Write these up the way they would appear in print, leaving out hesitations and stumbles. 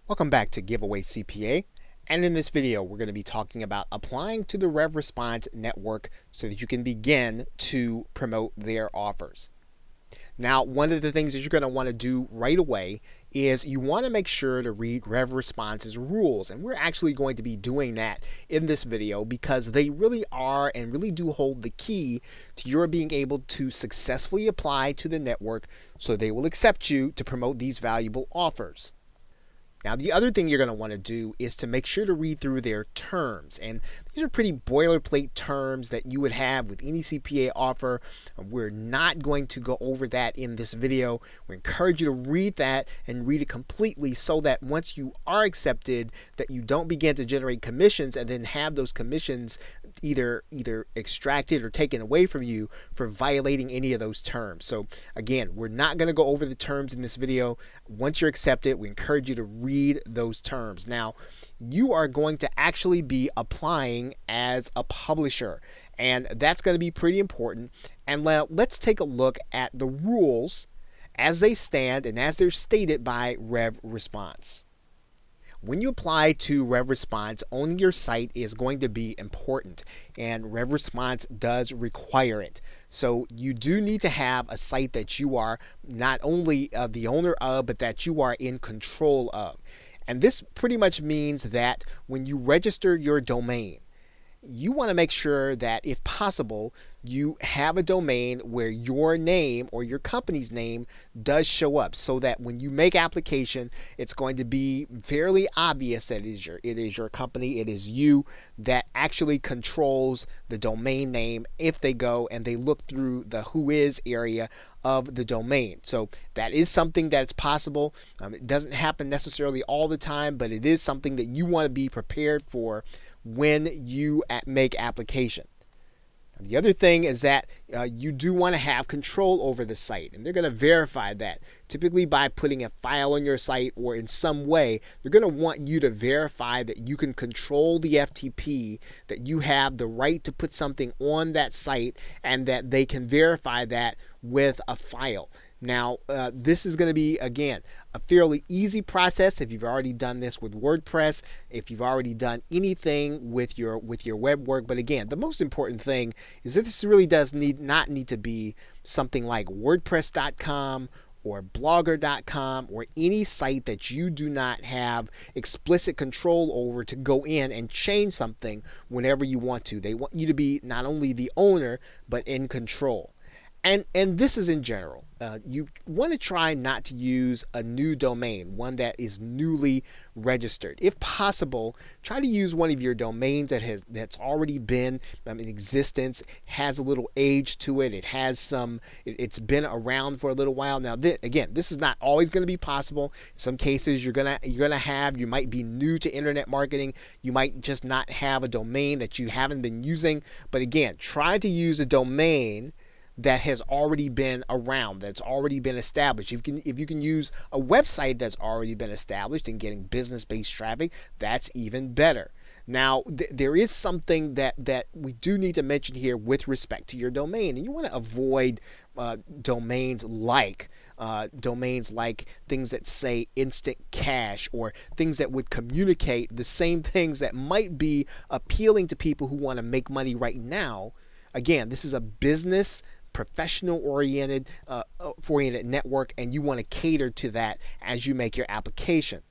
Welcome back to Giveaway CPA, and in this video we're going to be talking about applying to the RevResponse network so that you can begin to promote their offers. Now, one of the things that you're going to want to do right away is you want to make sure to read RevResponse's rules, and we're actually going to be doing that in this video because they really are and really do hold the key to your being able to successfully apply to the network so they will accept you to promote these valuable offers. Now, the other thing you're going to want to do is to make sure to read through their terms. And these are pretty boilerplate terms that you would have with any CPA offer. We're not going to go over that in this video. We encourage you to read that and read it completely so that once you are accepted, that you don't begin to generate commissions and then have those commissions either extracted or taken away from you for violating any of those terms. So again, we're not going to go over the terms in this video. Once you're accepted, we encourage you to read those terms. Now, you are going to actually be applying as a publisher, and that's going to be pretty important. And let's take a look at the rules as they stand and as they're stated by RevResponse. When you apply to RevResponse, owning your site is going to be important, and RevResponse does require it. So you do need to have a site that you are not only the owner of, but that you are in control of. And this pretty much means that when you register your domain, you want to make sure that if possible, you have a domain where your name or your company's name does show up so that when you make application, it's going to be fairly obvious that it is your company, it is you that actually controls the domain name if they go and they look through the whois area of the domain. So that is something that's possible. It doesn't happen necessarily all the time, but it is something that you want to be prepared for when you make application. The other thing is that you do want to have control over the site, and they're going to verify that typically by putting a file on your site or in some way. They're going to want you to verify that you can control the FTP, that you have the right to put something on that site, and that they can verify that with a file. Now, this is going to be, again, a fairly easy process if you've already done this with WordPress, if you've already done anything with your web work. But again, the most important thing is that this really does not need to be something like WordPress.com or Blogger.com or any site that you do not have explicit control over to go in and change something whenever you want to. They want you to be not only the owner, but in control. And this is in general. You want to try not to use a new domain, one that is newly registered. If possible, try to use one of your domains that's already been in existence, has a little age to it. It's been around for a little while. Now, again, this is not always going to be possible. In some cases, you might be new to internet marketing. You might just not have a domain that you haven't been using. But again, try to use a domain that has already been around, that's already been established. If you can use a website that's already been established and getting business-based traffic, that's even better. Now, there is something that we do need to mention here with respect to your domain, and you want to avoid domains like things that say instant cash or things that would communicate the same things that might be appealing to people who want to make money right now. Again, this is a business professional oriented network, and you want to cater to that as you make your application.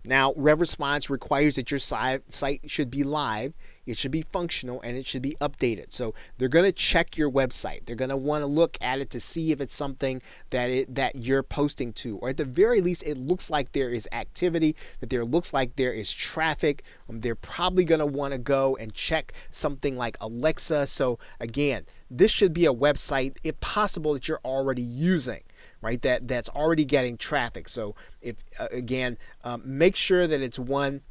Now, RevResponse requires that your site should be live, it should be functional, and it should be updated. So they're going to check your website. They're going to want to look at it to see if it's something that you're posting to, or at the very least, it looks like there is activity, that there looks like there is traffic. They're probably going to want to go and check something like Alexa. So again, this should be a website, if possible, that you're already using, right? That's already getting traffic. So if make sure that it's one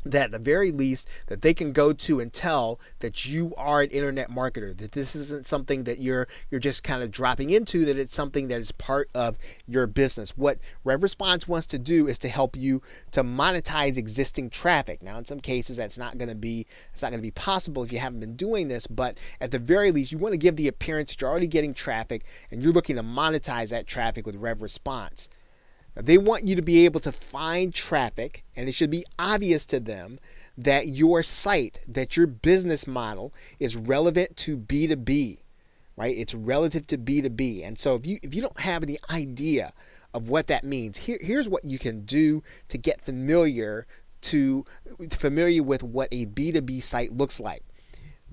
that at the very least that they can go to and tell that you are an internet marketer, that this isn't something that you're just kind of dropping into, that it's something that is part of your business. What RevResponse wants to do is to help you to monetize existing traffic. Now, in some cases, it's not going to be possible if you haven't been doing this, but at the very least, you want to give the appearance that you're already getting traffic and you're looking to monetize that traffic with RevResponse. They want you to be able to find traffic, and it should be obvious to them that your site, that your business model is relevant to B2B, right? It's relative to B2B. And so if you don't have any idea of what that means, here's what you can do to get familiar with what a B2B site looks like.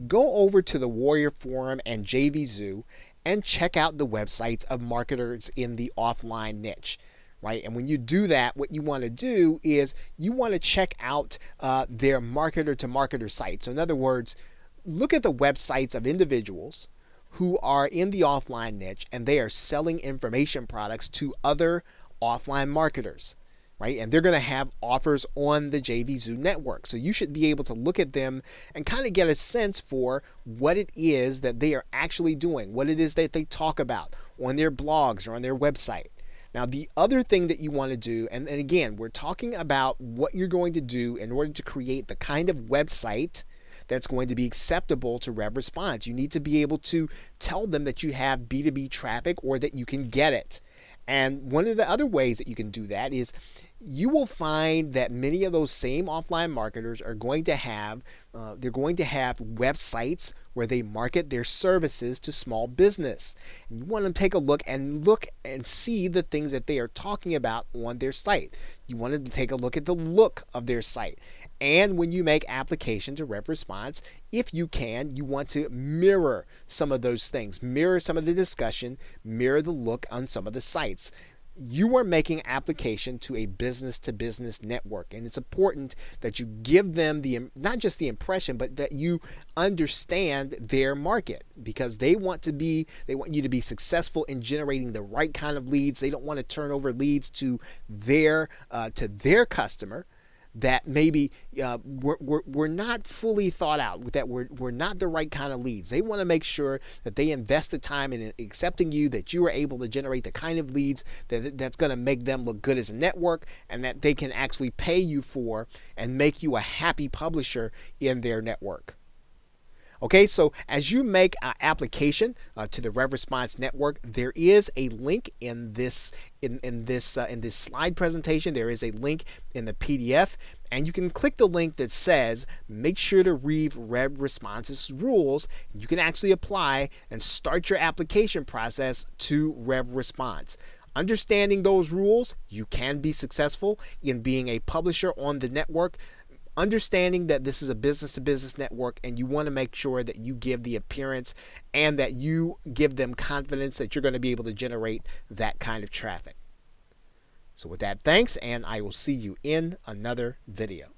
Go over to the Warrior Forum and JVZoo and check out the websites of marketers in the offline niche. Right? And when you do that, what you want to do is you want to check out their marketer to marketer sites. So in other words, look at the websites of individuals who are in the offline niche and they are selling information products to other offline marketers. Right? And they're going to have offers on the JVZoo network. So you should be able to look at them and kind of get a sense for what it is that they are actually doing, what it is that they talk about on their blogs or on their website. Now, the other thing that you want to do, and again, we're talking about what you're going to do in order to create the kind of website that's going to be acceptable to RevResponse. You need to be able to tell them that you have B2B traffic or that you can get it. And one of the other ways that you can do that is you will find that many of those same offline marketers are going to have websites where they market their services to small business. And you want to take a look and see the things that they are talking about on their site. You want to take a look at the look of their site. And when you make application to RevResponse, if you can, you want to mirror some of those things, mirror some of the discussion, mirror the look on some of the sites. You are making application to a business-to-business network, and it's important that you give them not just the impression, but that you understand their market, because they want you to be successful in generating the right kind of leads. They don't want to turn over leads to their customer that maybe we're not fully thought out, that we're not the right kind of leads. They want to make sure that they invest the time in accepting you, that you are able to generate the kind of leads that's going to make them look good as a network, and that they can actually pay you for and make you a happy publisher in their network. Okay, so as you make an application to the RevResponse network, there is a link in this slide presentation. There is a link in the PDF, and you can click the link that says make sure to read RevResponse's rules. You can actually apply and start your application process to RevResponse. Understanding those rules, you can be successful in being a publisher on the network. Understanding that this is a business-to-business network, and you want to make sure that you give the appearance and that you give them confidence that you're going to be able to generate that kind of traffic. So with that, thanks, and I will see you in another video.